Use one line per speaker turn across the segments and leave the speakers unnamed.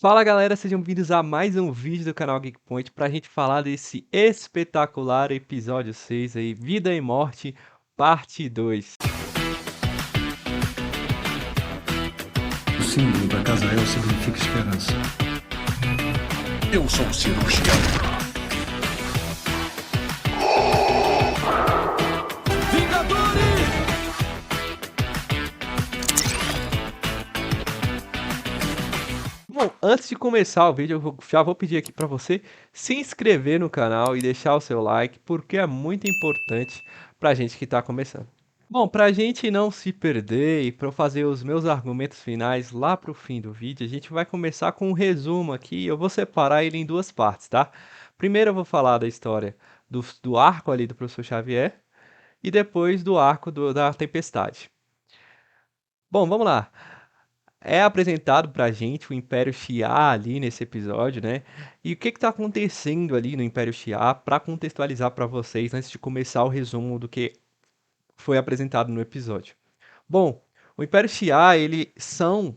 Fala galera, sejam bem-vindos a mais um vídeo do canal Geek Point pra gente falar desse espetacular episódio 6 aí, Vida e Morte, parte 2.
O símbolo da Casa El significa esperança.
Eu sou o cirurgião.
Bom, antes de começar o vídeo, já vou pedir aqui pra você se inscrever no canal e deixar o seu like, porque é muito importante pra gente que tá começando. Bom, pra gente não se perder e pra eu fazer os meus argumentos finais lá pro fim do vídeo, a gente vai começar com um resumo aqui. Eu vou separar ele em duas partes, tá? Primeiro eu vou falar da história do arco ali do Professor Xavier e depois do arco da Tempestade. Bom, vamos lá. É apresentado pra gente o Império Shi'ar ali nesse episódio, né? E o que que tá acontecendo ali no Império Shi'ar pra contextualizar pra vocês antes de começar o resumo do que foi apresentado no episódio. Bom, o Império Shi'ar, eles são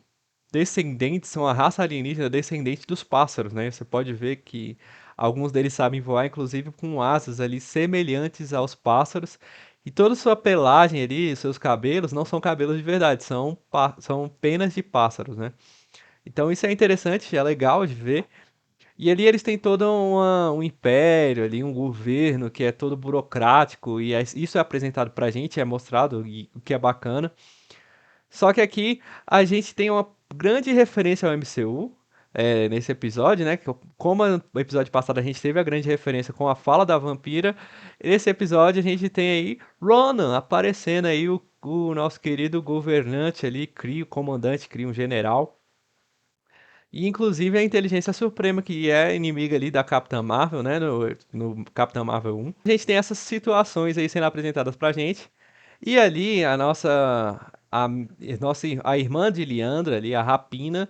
descendentes, são a raça alienígena descendente dos pássaros, né? Você pode ver que alguns deles sabem voar, inclusive com asas ali semelhantes aos pássaros. E toda sua pelagem ali, seus cabelos, não são cabelos de verdade, são penas de pássaros, né? Então isso é interessante, é legal de ver. E ali eles têm todo um império ali, um governo que é todo burocrático, e isso é apresentado pra gente, é mostrado, o que é bacana. Só que aqui a gente tem uma grande referência ao MCU, nesse episódio, né? Como no episódio passado a gente teve a grande referência com a fala da vampira, nesse episódio a gente tem aí Ronan aparecendo aí, o nosso querido governante ali, Kree, o comandante Kree, um general. E inclusive a Inteligência Suprema, que é inimiga ali da Capitã Marvel, né? No Capitã Marvel 1. A gente tem essas situações aí sendo apresentadas pra gente. E ali a irmã de Liandra ali, a Rapina,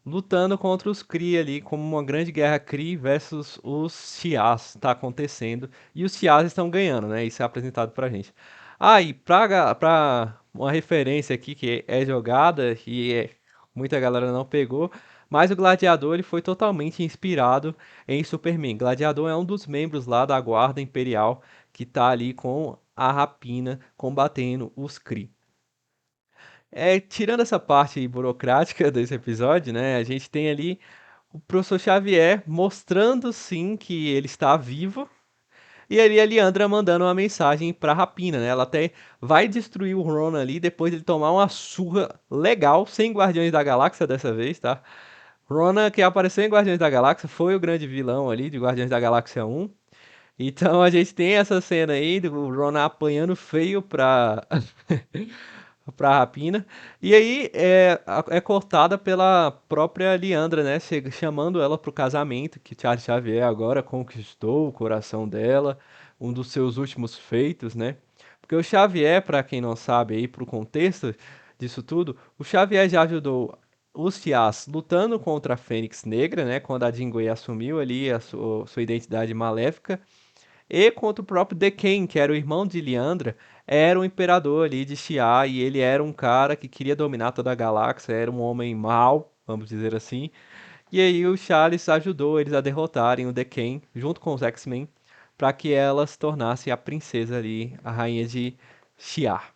lutando contra os Kree ali, como uma grande guerra Kree versus os Shi'as tá acontecendo. E os Shi'as estão ganhando, né? Isso é apresentado pra gente. Ah, e pra uma referência aqui que é jogada e muita galera não pegou, mas o Gladiador ele foi totalmente inspirado em Superman. Gladiador é um dos membros lá da Guarda Imperial que tá ali com a Rapina combatendo os Kree. Tirando essa parte burocrática desse episódio, né, a gente tem ali o professor Xavier mostrando sim que ele está vivo. E ali a Liandra mandando uma mensagem pra Rapina, né? Ela até vai destruir o Ronan ali depois de ele tomar uma surra legal, sem Guardiões da Galáxia dessa vez, tá? Ronan, que apareceu em Guardiões da Galáxia, foi o grande vilão ali de Guardiões da Galáxia 1. Então a gente tem essa cena aí do Ronan apanhando feio pra Rapina. E aí é cortada pela própria Liandra, né? Chamando ela pro casamento, que Charles Xavier agora conquistou o coração dela, um dos seus últimos feitos, né? Porque o Xavier, para quem não sabe aí, pro contexto disso tudo, o Xavier já ajudou os Shi'as lutando contra a Fênix Negra, né? Quando a Jean Grey assumiu ali a sua identidade maléfica. E contra o próprio Dequem, que era o irmão de Liandra, era um imperador ali de Shi'ar, e ele era um cara que queria dominar toda a galáxia, era um homem mau, vamos dizer assim. E aí o Charles ajudou eles a derrotarem o Dequem, junto com os X-Men, para que ela se tornasse a princesa ali, a rainha de Shi'ar.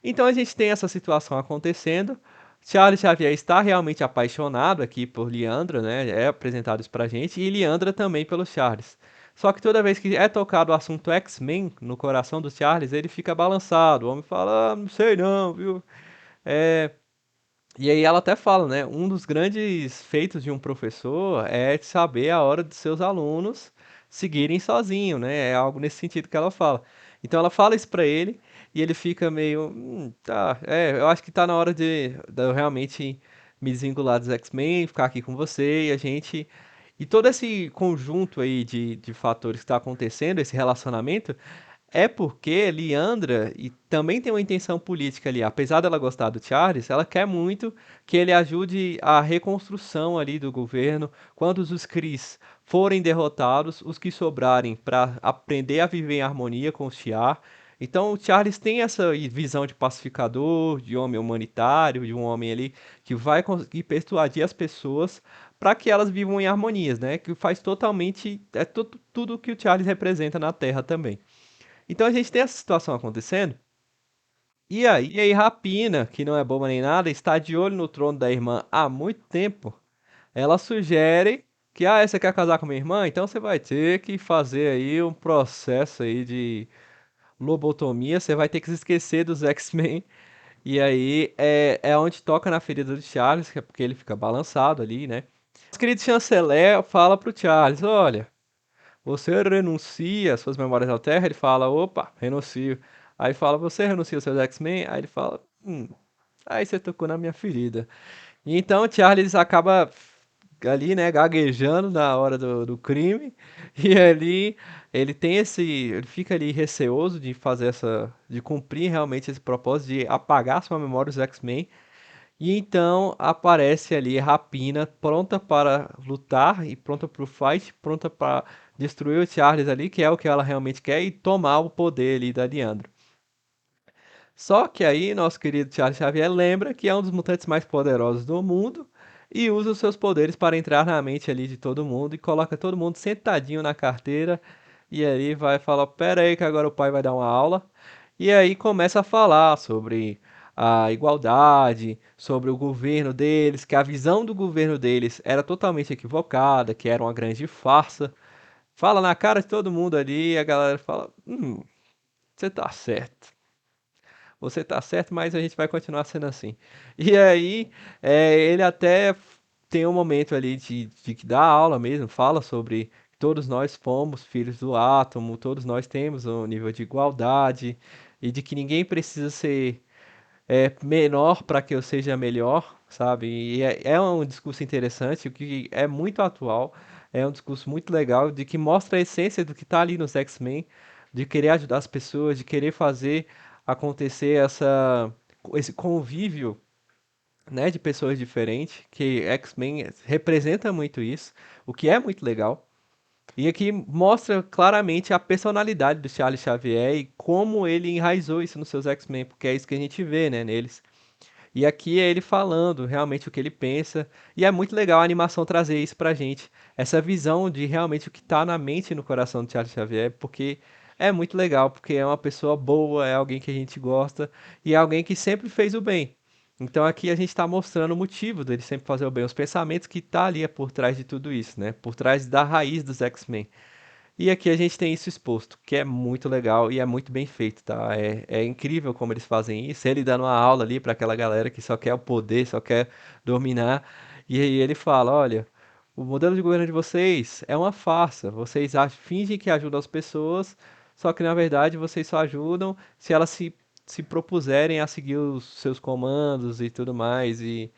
Então a gente tem essa situação acontecendo. Charles Xavier está realmente apaixonado aqui por Liandra, né? É apresentado isso pra gente. E Liandra também pelo Charles. Só que toda vez que é tocado o assunto X-Men no coração do Charles, ele fica balançado. O homem fala, ah, não sei não, viu? É... E aí ela até fala, né? Um dos grandes feitos de um professor é saber a hora de seus alunos seguirem sozinho, né? É algo nesse sentido que ela fala. Então ela fala isso pra ele e ele fica meio, tá, eu acho que tá na hora de eu realmente me desvincular dos X-Men, ficar aqui com você e a gente. E todo esse conjunto aí de fatores que está acontecendo, esse relacionamento, é porque Liandra e também tem uma intenção política ali. Apesar dela gostar do Charles, ela quer muito que ele ajude a reconstrução ali do governo. Quando os Cris forem derrotados, os que sobrarem para aprender a viver em harmonia com os Shi'ar. Então o Charles tem essa visão de pacificador, de homem humanitário, de um homem ali que vai conseguir persuadir as pessoas para que elas vivam em harmonias, né? Que faz totalmente tudo que o Charles representa na Terra também. Então a gente tem essa situação acontecendo. E aí Rapina, que não é boba nem nada, está de olho no trono da irmã há muito tempo. Ela sugere que, você quer casar com minha irmã? Então você vai ter que fazer aí um processo aí de lobotomia, você vai ter que se esquecer dos X-Men. E aí é onde toca na ferida do Charles, que é porque ele fica balançado ali, né? O querido chanceler fala pro Charles, olha, você renuncia às suas memórias da Terra? Ele fala, opa, renuncio. Aí fala, você renuncia aos seus X-Men? Aí ele fala, aí você tocou na minha ferida. E então o Charles acaba ali, né, gaguejando na hora do crime. E ali ele fica ali receoso de fazer de cumprir realmente esse propósito de apagar sua memória dos X-Men. E então aparece ali Rapina, pronta para lutar e pronta para o fight, pronta para destruir o Charles ali, que é o que ela realmente quer, e tomar o poder ali da Liandro. Só que aí nosso querido Charles Xavier lembra que é um dos mutantes mais poderosos do mundo e usa os seus poderes para entrar na mente ali de todo mundo e coloca todo mundo sentadinho na carteira e aí vai falar, pera aí que agora o pai vai dar uma aula. E aí começa a falar sobre a igualdade, sobre o governo deles, que a visão do governo deles era totalmente equivocada, que era uma grande farsa. Fala na cara de todo mundo ali e a galera fala, você tá certo. Você tá certo, mas a gente vai continuar sendo assim. E aí, ele até tem um momento ali de que dá aula mesmo, fala sobre que todos nós fomos filhos do átomo, todos nós temos um nível de igualdade, e de que ninguém precisa ser menor para que eu seja melhor, sabe? E é um discurso interessante, o que é muito atual, é um discurso muito legal, de que mostra a essência do que está ali nos X-Men, de querer ajudar as pessoas, de querer fazer acontecer esse convívio, né, de pessoas diferentes, que X-Men representa muito isso, o que é muito legal. E aqui mostra claramente a personalidade do Charles Xavier e como ele enraizou isso nos seus X-Men, porque é isso que a gente vê, né, neles. E aqui é ele falando realmente o que ele pensa. E é muito legal a animação trazer isso pra gente. Essa visão de realmente o que tá na mente e no coração do Charles Xavier, porque é muito legal, porque é uma pessoa boa, é alguém que a gente gosta e é alguém que sempre fez o bem. Então aqui a gente está mostrando o motivo dele sempre fazer o bem, os pensamentos que tá ali por trás de tudo isso, né? Por trás da raiz dos X-Men. E aqui a gente tem isso exposto, que é muito legal e é muito bem feito, tá? É incrível como eles fazem isso. Ele dando uma aula ali para aquela galera que só quer o poder, só quer dominar. E aí ele fala: olha, o modelo de governo de vocês é uma farsa. Vocês fingem que ajudam as pessoas, só que na verdade vocês só ajudam se elas se propuserem a seguir os seus comandos e tudo mais. E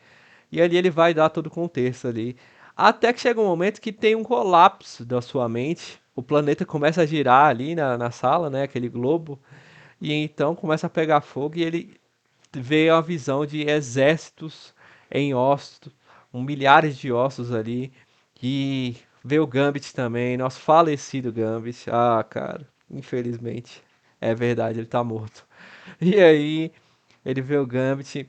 ali ele vai dar todo o contexto ali. Até que chega um momento que tem um colapso da sua mente. O planeta começa a girar ali na sala, né? Aquele globo. E então começa a pegar fogo e ele vê a visão de exércitos em ossos, milhares de ossos ali. E vê o Gambit também, nosso falecido Gambit. Ah, cara, infelizmente. É verdade, ele tá morto. E aí, ele vê o Gambit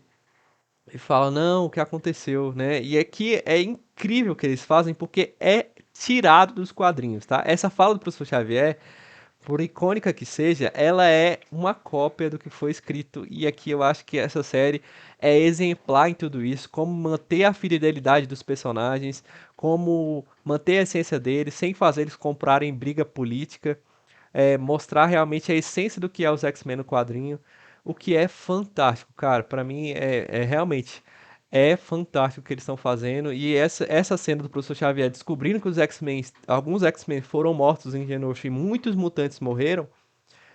e fala, não, o que aconteceu, né? E aqui é incrível o que eles fazem porque é tirado dos quadrinhos, tá? Essa fala do professor Xavier, por icônica que seja, ela é uma cópia do que foi escrito. E aqui eu acho que essa série é exemplar em tudo isso, como manter a fidelidade dos personagens, como manter a essência deles, sem fazer eles comprarem briga política, mostrar realmente a essência do que é os X-Men no quadrinho, o que é fantástico, cara. Pra mim é realmente é fantástico o que eles estão fazendo. E essa cena do professor Xavier descobrindo que alguns X-Men foram mortos em Genosha e muitos mutantes morreram,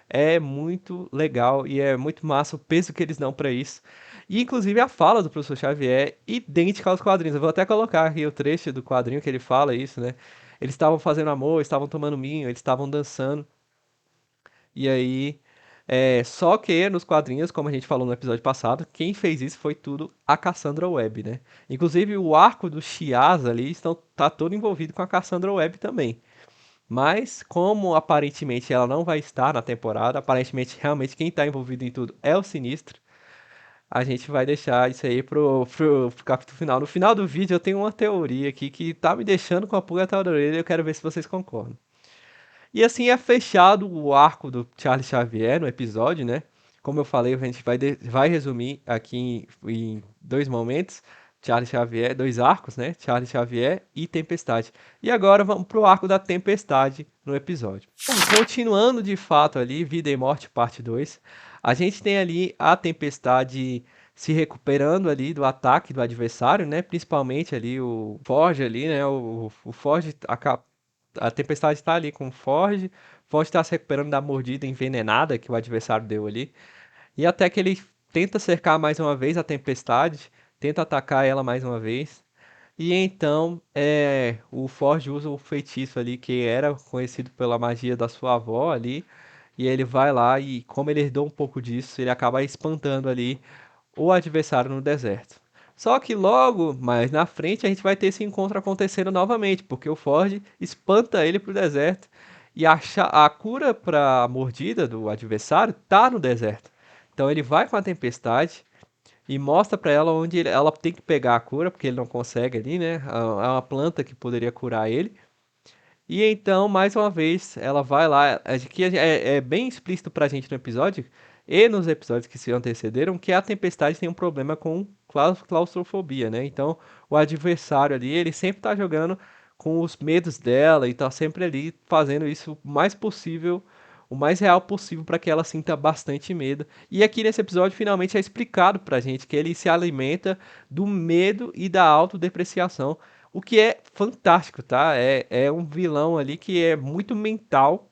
é muito legal e é muito massa o peso que eles dão pra isso. E inclusive a fala do professor Xavier é idêntica aos quadrinhos. Eu vou até colocar aqui o trecho do quadrinho que ele fala isso, né? Eles estavam fazendo amor, estavam tomando vinho, eles estavam dançando. E aí, só que nos quadrinhos, como a gente falou no episódio passado, quem fez isso foi tudo a Cassandra Webb, né? Inclusive o arco do Shiaz ali tá todo envolvido com a Cassandra Webb também. Mas, como aparentemente ela não vai estar na temporada, aparentemente realmente quem tá envolvido em tudo é o Sinistro, a gente vai deixar isso aí pro capítulo final. No final do vídeo eu tenho uma teoria aqui que tá me deixando com a pulga atrás da orelha e eu quero ver se vocês concordam. E assim é fechado o arco do Charles Xavier no episódio, né? Como eu falei, a gente vai resumir aqui em dois momentos. Charles Xavier, dois arcos, né? Charles Xavier e Tempestade. E agora vamos pro arco da Tempestade no episódio. Bom, continuando de fato ali, Vida e Morte, parte 2. A gente tem ali a Tempestade se recuperando ali do ataque do adversário, né? Principalmente ali o Forge ali, né? O Forge a Tempestade está ali com o Forge. Forge está se recuperando da mordida envenenada que o adversário deu ali. E até que ele tenta cercar mais uma vez a Tempestade, tenta atacar ela mais uma vez. E então o Forge usa o feitiço ali que era conhecido pela magia da sua avó ali. E ele vai lá e, como ele herdou um pouco disso, ele acaba espantando ali o adversário no deserto. Só que logo mais na frente a gente vai ter esse encontro acontecendo novamente, porque o Ford espanta ele pro deserto e a cura para a mordida do adversário tá no deserto. Então ele vai com a tempestade e mostra para ela onde ela tem que pegar a cura, porque ele não consegue ali, né? É uma planta que poderia curar ele. E então, mais uma vez, ela vai lá. Aqui é bem explícito pra gente no episódio, e nos episódios que se antecederam, que a Tempestade tem um problema com claustrofobia, né? Então, o adversário ali, ele sempre tá jogando com os medos dela e tá sempre ali fazendo isso o mais possível, o mais real possível para que ela sinta bastante medo. E aqui nesse episódio, finalmente é explicado pra gente que ele se alimenta do medo e da autodepreciação. O que é fantástico, tá? É um vilão ali que é muito mental.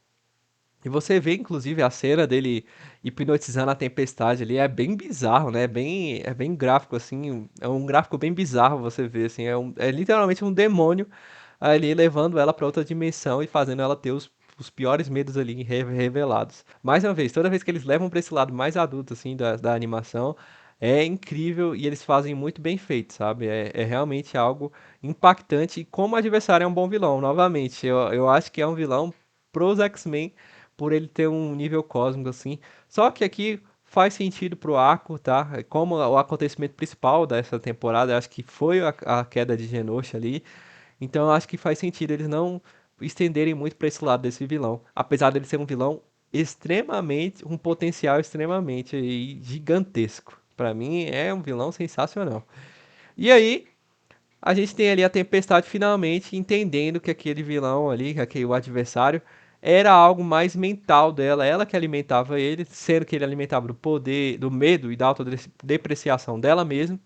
E você vê, inclusive, a cena dele hipnotizando a tempestade ali. É bem bizarro, né? É bem gráfico, assim. É um gráfico bem bizarro você vê, assim. É literalmente um demônio ali levando ela para outra dimensão e fazendo ela ter os piores medos ali revelados. Mais uma vez, toda vez que eles levam para esse lado mais adulto, assim, da animação, é incrível e eles fazem muito bem feito, sabe? É realmente algo impactante. E como o adversário é um bom vilão, novamente, eu acho que é um vilão pros X-Men por ele ter um nível cósmico assim. Só que aqui faz sentido pro arco, tá? Como o acontecimento principal dessa temporada, eu acho que foi a queda de Genosha ali. Então eu acho que faz sentido eles não estenderem muito para esse lado desse vilão, apesar dele ser um vilão extremamente, um potencial extremamente aí, gigantesco. Para mim é um vilão sensacional. E aí, a gente tem ali a Tempestade finalmente entendendo que aquele vilão ali, que aquele, o adversário, era algo mais mental dela, ela que alimentava ele, sendo que ele alimentava do poder, do medo e da autodepreciação dela mesma.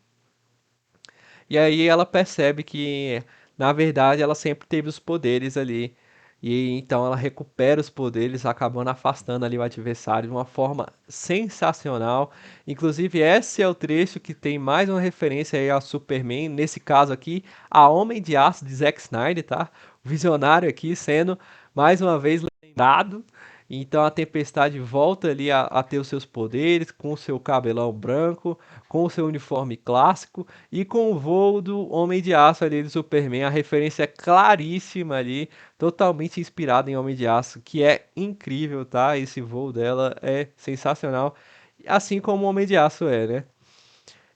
E aí ela percebe que, na verdade, ela sempre teve os poderes ali. E então ela recupera os poderes, acabando afastando ali o adversário de uma forma sensacional. Inclusive, esse é o trecho que tem mais uma referência aí ao Superman, nesse caso aqui, a Homem de Aço de Zack Snyder, tá? O visionário aqui sendo mais uma vez lembrado. Então a Tempestade volta ali a ter os seus poderes, com o seu cabelão branco, com o seu uniforme clássico e com o voo do Homem de Aço ali do Superman. A referência é claríssima ali, totalmente inspirada em Homem de Aço, que é incrível, tá? Esse voo dela é sensacional, assim como o Homem de Aço é, né?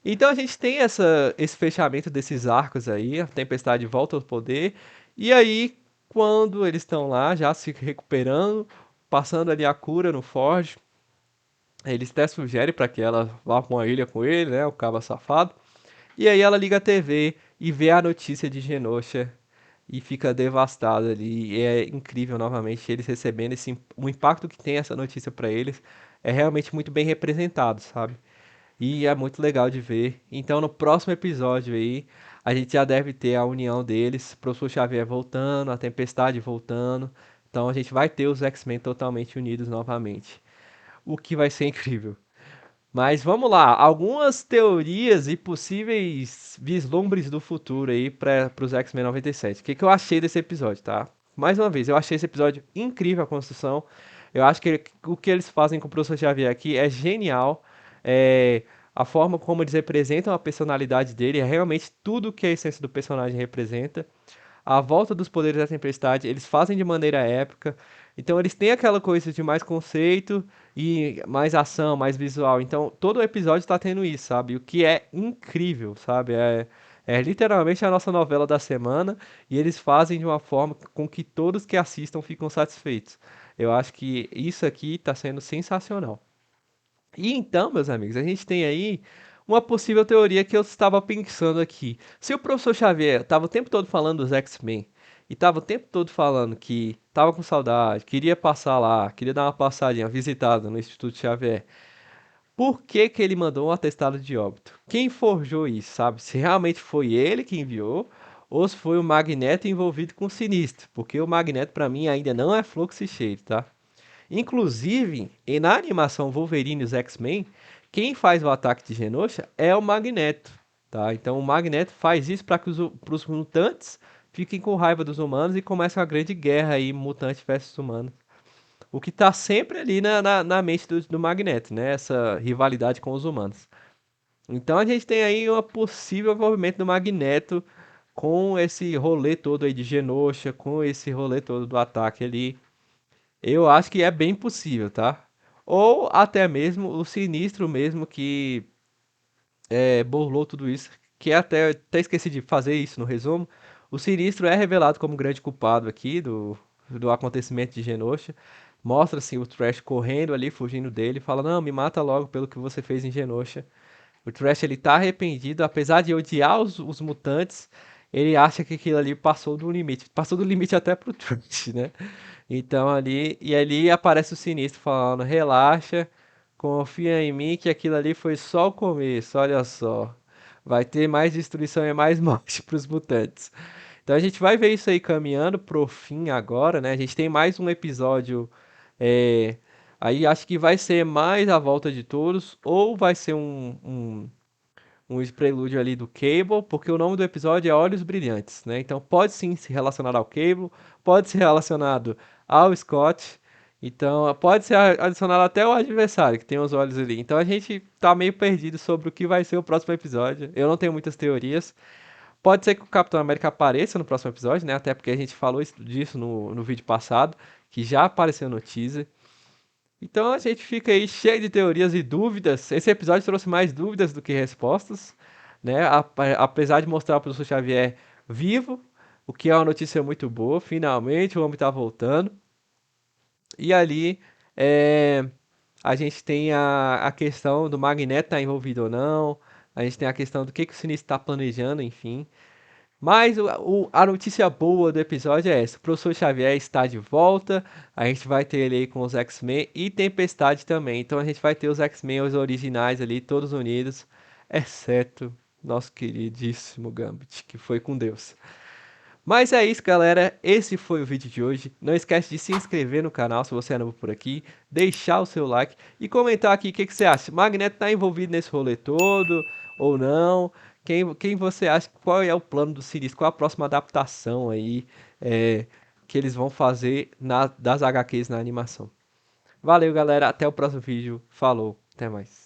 Então a gente tem esse fechamento desses arcos aí, a Tempestade volta ao poder, e aí quando eles estão lá já se recuperando, passando ali a cura no Forge, eles até sugerem para que ela vá para uma ilha com ele, né, o cabo safado, e aí ela liga a TV e vê a notícia de Genosha e fica devastada ali. E é incrível novamente eles recebendo o impacto que tem essa notícia para eles é realmente muito bem representado, sabe? E é muito legal de ver. Então, no próximo episódio aí, a gente já deve ter a união deles, Professor Xavier voltando, a Tempestade voltando. Então, a gente vai ter os X-Men totalmente unidos novamente. O que vai ser incrível. Mas vamos lá, algumas teorias e possíveis vislumbres do futuro aí para os X-Men 97. O que, que eu achei desse episódio, tá? Mais uma vez, eu achei esse episódio incrível a construção. Eu acho que o que eles fazem com o Professor Xavier aqui é genial. É, a forma como eles representam a personalidade dele é realmente tudo que a essência do personagem representa. a volta dos poderes da Tempestade, eles fazem de maneira épica. Então eles têm aquela coisa de mais conceito e mais ação, mais visual. Então todo o episódio tá tendo isso, sabe? O que é incrível, sabe? É literalmente a nossa novela da semana e eles fazem de uma forma com que todos que assistam ficam satisfeitos. Eu acho que isso aqui tá sendo sensacional. E então, meus amigos, a gente tem aí uma possível teoria que eu estava pensando aqui. Se o professor Xavier estava o tempo todo falando dos X-Men e estava o tempo todo falando que estava com saudade, queria passar lá, queria dar uma passadinha, uma visitada no Instituto Xavier, por que que ele mandou um atestado de óbito? Quem forjou isso, sabe? Se realmente foi ele que enviou ou se foi o Magneto envolvido com o Sinistro, porque o Magneto para mim ainda não é fluxo e cheiro, tá? Inclusive, e na animação Wolverine e os X-Men, quem faz o ataque de Genosha é o Magneto, tá? Então o Magneto faz isso para que os mutantes fiquem com raiva dos humanos e comece uma grande guerra aí, mutante versus humano. O que tá sempre ali na mente do Magneto, né? Essa rivalidade com os humanos. Então a gente tem aí um possível envolvimento do Magneto com esse rolê todo aí de Genosha, com esse rolê todo do ataque ali. Eu acho que é bem possível, tá? Ou até mesmo o Sinistro mesmo que burlou tudo isso. Que até esqueci de fazer isso no resumo. O Sinistro é revelado como grande culpado aqui do acontecimento de Genosha. Mostra assim o Thrash correndo ali, fugindo dele, fala: "Não, me mata logo pelo que você fez em Genosha". O Thrash ele tá arrependido, apesar de odiar os mutantes, ele acha que aquilo ali passou do limite. Passou do limite até pro Thrash, né? Então ali aparece o Sinistro falando: "Relaxa, confia em mim que aquilo ali foi só o começo, olha só. Vai ter mais destruição e mais morte pros mutantes". Então a gente vai ver isso aí caminhando pro fim agora, né? A gente tem mais um episódio. é, Aí acho que vai ser mais a volta de todos, ou vai ser um prelúdio ali do Cable, porque o nome do episódio é Olhos Brilhantes, né? Então pode sim se relacionar ao Cable, pode ser relacionado ao Scott, então pode ser adicionado até o adversário, que tem os olhos ali. Então a gente tá meio perdido sobre o que vai ser o próximo episódio. Eu não tenho muitas teorias. Pode ser que o Capitão América apareça no próximo episódio, né? Até porque a gente falou disso no vídeo passado, que já apareceu no teaser. Então a gente fica aí cheio de teorias e dúvidas. Esse episódio trouxe mais dúvidas do que respostas, né? Apesar de mostrar o professor Xavier vivo, o que é uma notícia muito boa. Finalmente o homem tá voltando. E ali é, a gente tem a questão do Magneto estar envolvido ou não. A gente tem a questão do que o Sinistro está planejando, enfim. Mas a notícia boa do episódio é essa: o professor Xavier está de volta. A gente vai ter ele aí com os X-Men e Tempestade também. Então a gente vai ter os X-Men, os originais ali, todos unidos, exceto nosso queridíssimo Gambit, que foi com Deus. Mas é isso, galera. Esse foi o vídeo de hoje. Não esquece de se inscrever no canal se você é novo por aqui, deixar o seu like e comentar aqui o que você acha. Magneto está envolvido nesse rolê todo ou não? Quem você acha? Qual é o plano do Sinistro? Qual a próxima adaptação aí que eles vão fazer das HQs na animação? Valeu, galera. Até o próximo vídeo. Falou. Até mais.